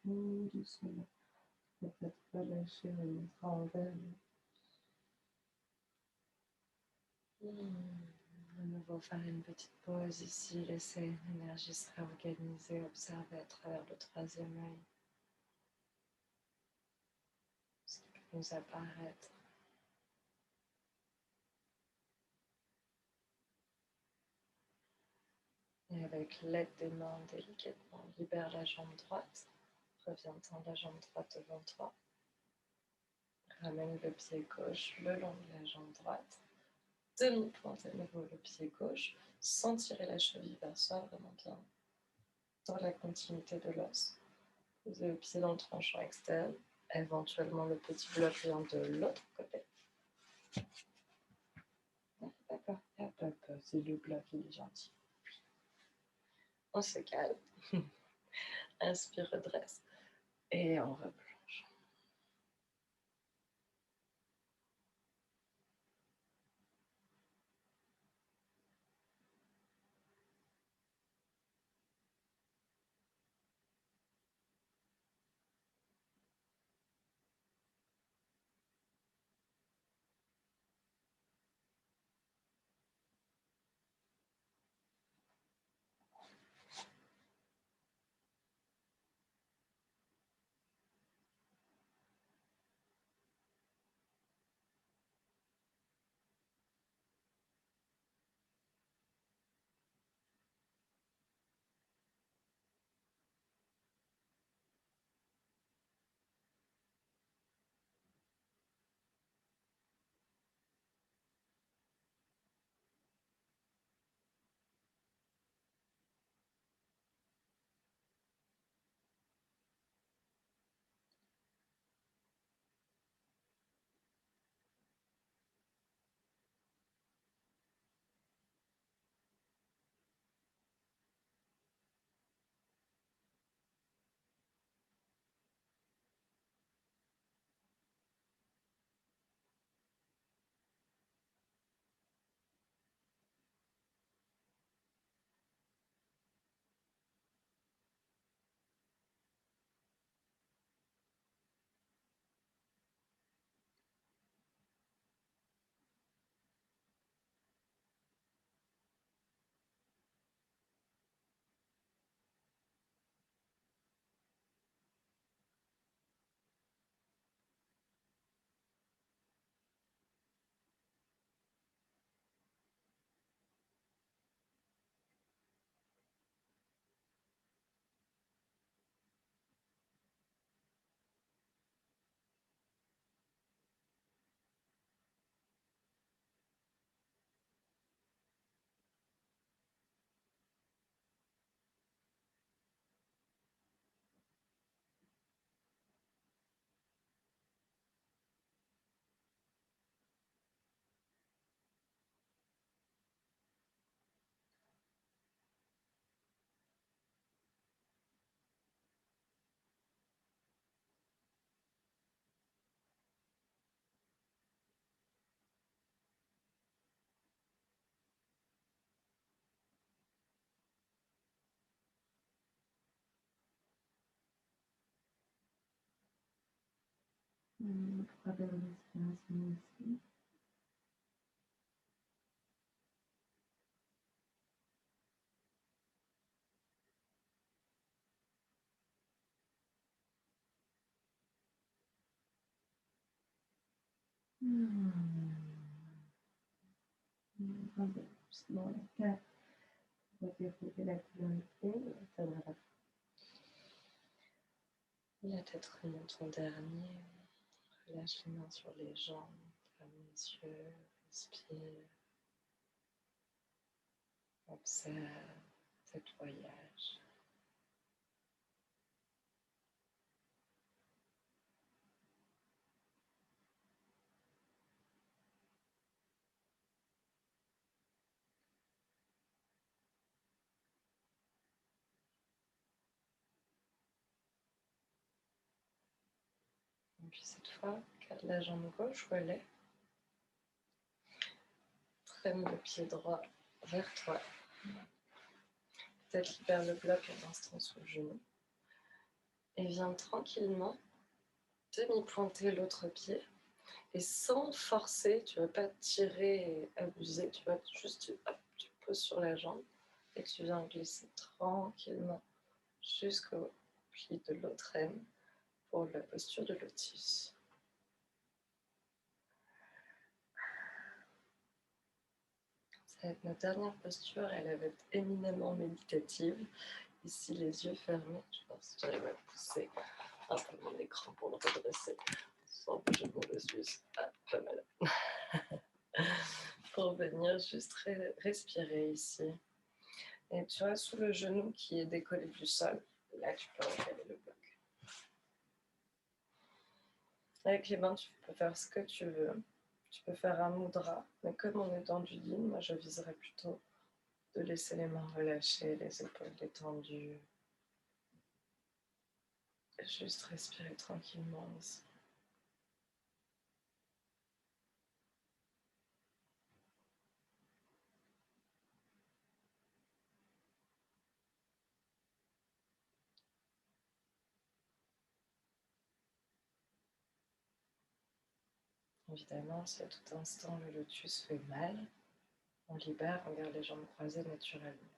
Doucement. Peut-être relâcher le bras envers. À nouveau faire une petite pause ici, laisser l'énergie se réorganiser, observer à travers le troisième œil ce qui peut nous apparaître. Et avec l'aide des mains, délicatement, libère la jambe droite. Reviens tendre la jambe droite devant toi. Ramène le pied gauche le long de la jambe droite. Demi-pointe à nouveau le pied gauche, sans tirer la cheville vers soi, vraiment bien dans la continuité de l'os. Posez le pied dans le tranchant externe, éventuellement le petit bloc vient de l'autre côté. D'accord, c'est le bloc, il est gentil. On se calme. Inspire, redresse. Et on replonge. Troisième respiration ici. Doucement la tête. Dérouler la colonne et la tête remonte en dernier. Relâche les mains sur les jambes. Ferme les yeux. Respire. Observe cet voyage. puis cette fois, garde la jambe gauche, relais. Traîne le pied droit vers toi. Peut-être libère le bloc un instant sous le genou. Et viens tranquillement demi-pointer l'autre pied. Et sans forcer, tu ne vas pas tirer et abuser, tu vas juste, hop, tu poses sur la jambe et tu viens glisser tranquillement jusqu'au pli de l'autre aine pour la posture de lotus. Ça va être notre dernière posture, elle va être éminemment méditative. Ici, les yeux fermés. Je pense que j'arrive à pousser un peu mon écran pour le redresser sans bouger mon lotus. Ah, pas mal. Pour venir juste respirer ici. Et tu vois, sous le genou qui est décollé du sol, là, tu peux recaler le bloc. Avec les mains, tu peux faire ce que tu veux. Tu peux faire un mudra, mais comme on est dans du yin, moi, je viserais plutôt de laisser les mains relâchées, les épaules détendues. Et juste respirer tranquillement ici. Évidemment, si à tout instant le lotus fait mal, on libère, on garde les jambes croisées naturellement.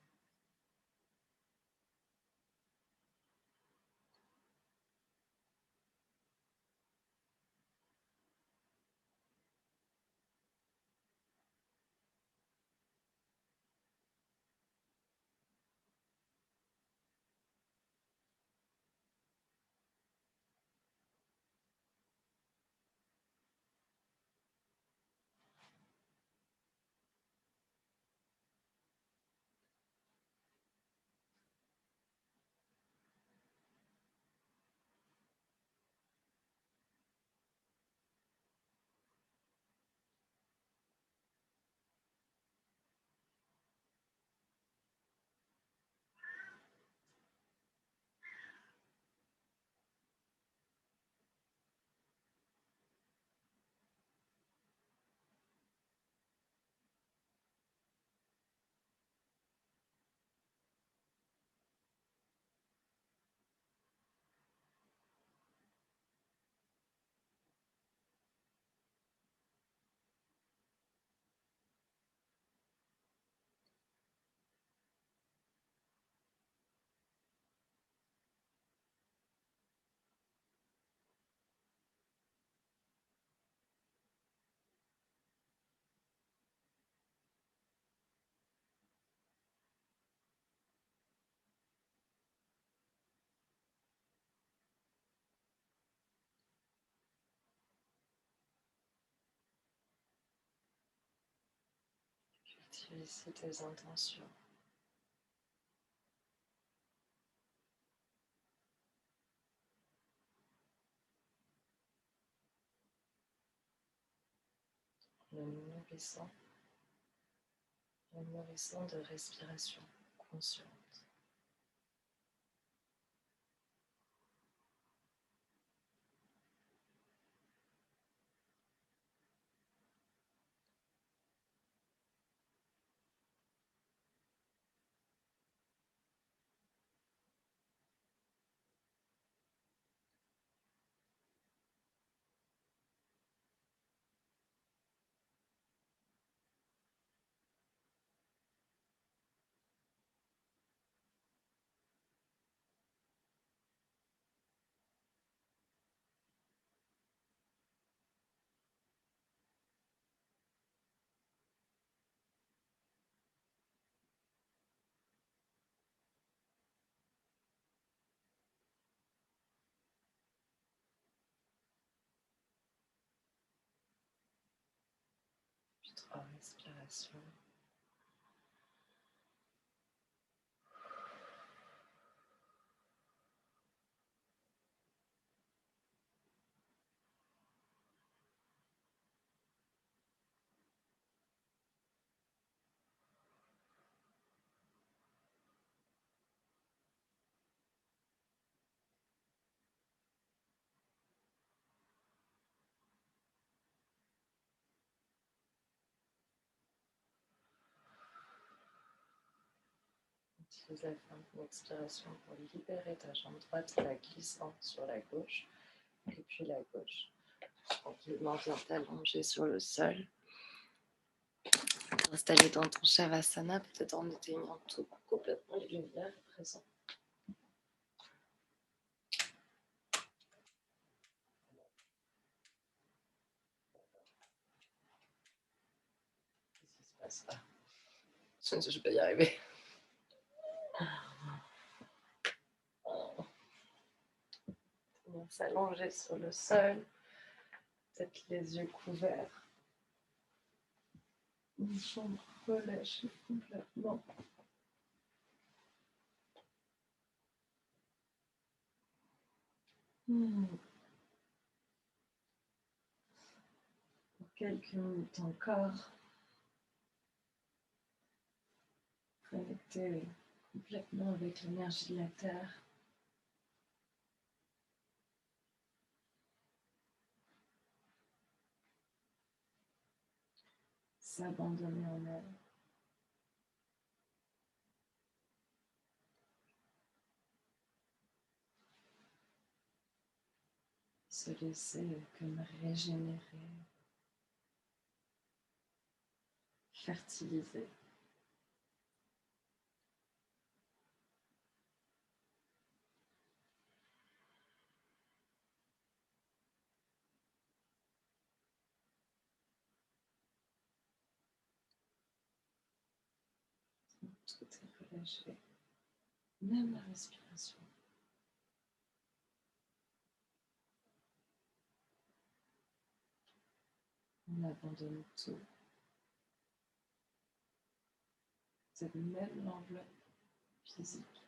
Cultive ici tes intentions. En nourrissant de respiration consciente. Puis 3 respirations. utilise la fin d'une expiration pour libérer ta jambe droite, la glissant sur la gauche, et puis la gauche. Tranquillement, viens t'allonger sur le sol. T'installer dans ton Shavasana, peut-être en éteignant tout complètement les lumières présentes. Qu'est-ce qui se passe là? Je vais y arriver. On va s'allonger sur le sol, peut-être les yeux couverts. Une chambre relâchée complètement. Pour quelques minutes encore, connecté complètement avec l'énergie de la Terre. S'abandonner en elle. Se laisser comme régénérer, fertiliser. Tout est relâché, même la respiration. On abandonne tout. C'est même l'enveloppe physique.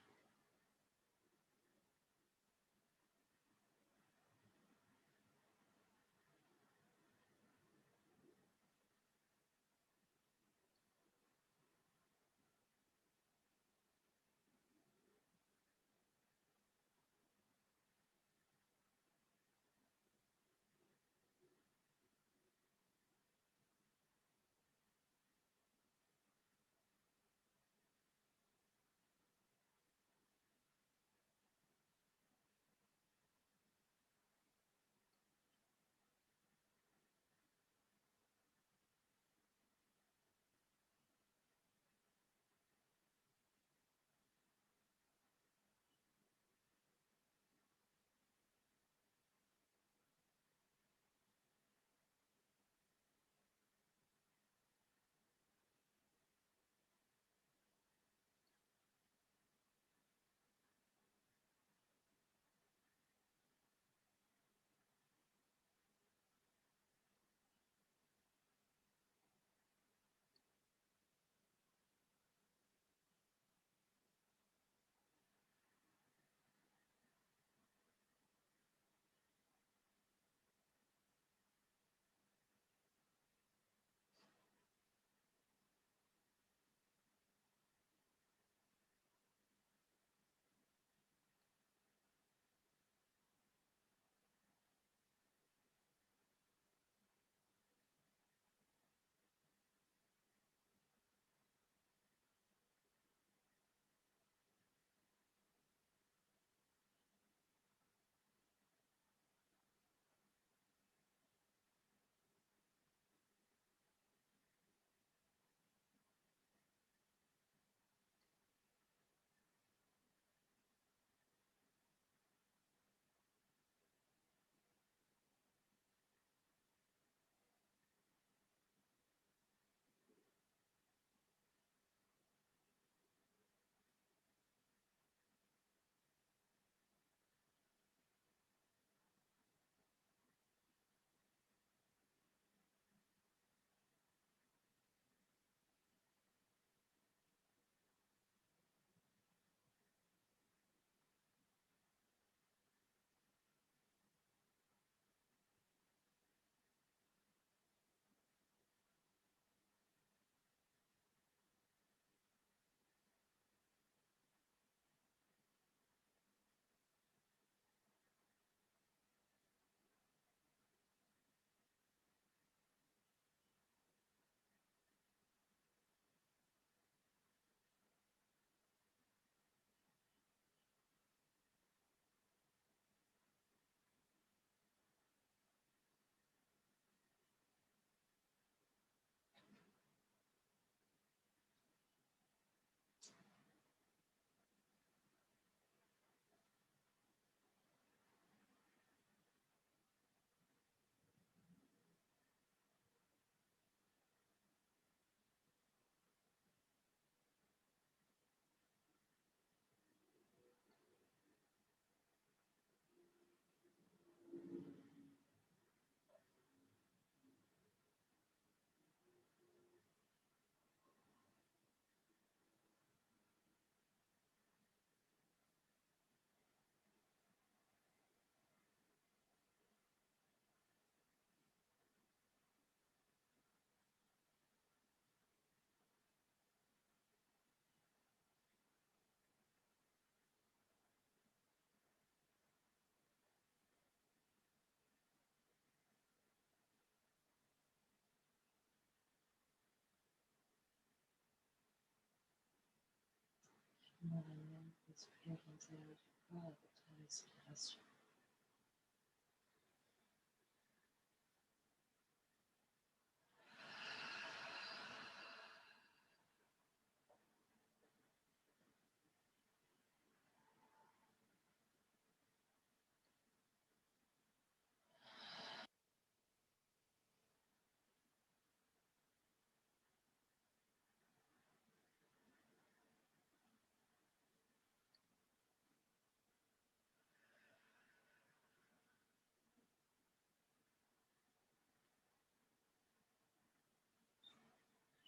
ramène l'esprit à l'intérieur du corps avec ta respiration.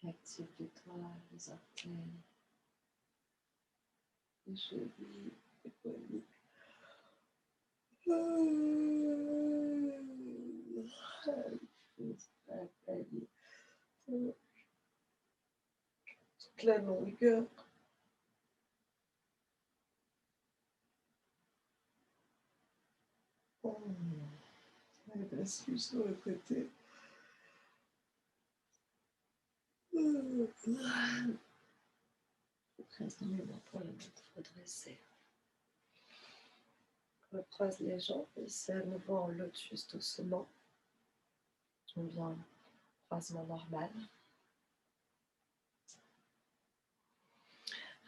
Active les doigts, les orteils, les chevilles, les poignets. Toute la longueur. Elle bascule sur le côté. Reste dans les mains pour la mettre redressée. Recroise les jambes et c'est à nouveau en lotus doucement. Ou bien croisement normal.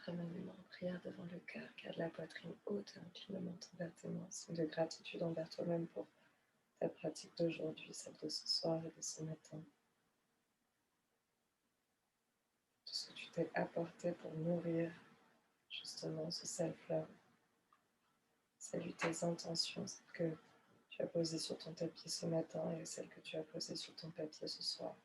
Ramène les mains en prière devant le cœur, garde la poitrine haute et incline le menton vers tes mains. Signe de gratitude envers toi-même pour ta pratique d'aujourd'hui, celle de ce soir et de ce matin. Tout ce que tu t'es apporté pour nourrir justement ce self-love. Salue tes intentions, celles que tu as posées sur ton tapis ce matin et celles que tu as posées sur ton papier ce soir.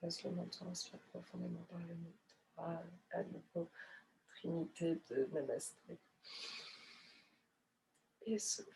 Laisse le menton, inspire profondément par le nez. À nouveau, trinité de Namasté. Et souffle.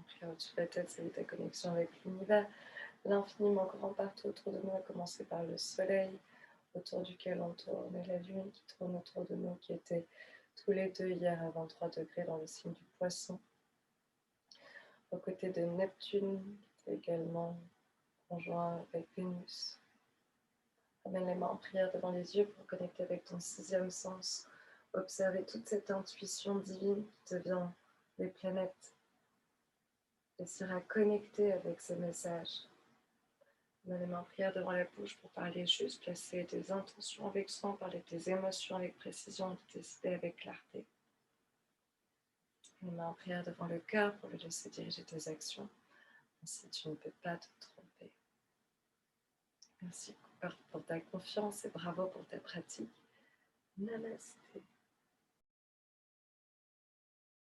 Puis au-dessus de la tête, c'est ta connexion avec l'univers, l'infiniment grand partout autour de nous, à commencer par le soleil, autour duquel on tourne, et la lune qui tourne autour de nous, qui était tous les deux hier à 23 degrés dans le signe du poisson, aux côtés de Neptune, qui est également conjoint avec Vénus. Ramène les mains en prière devant les yeux pour connecter avec ton sixième sens, observer toute cette intuition divine qui devient les planètes. Réussir à connecter avec ces messages. Mets les mains en prière devant la bouche pour parler juste, placer tes intentions avec soin, parler de tes émotions avec précision, de décider avec clarté. Les mains en prière devant le cœur pour le laisser diriger tes actions. Ainsi, tu ne peux pas te tromper. Merci pour ta confiance et bravo pour ta pratique. Namasté.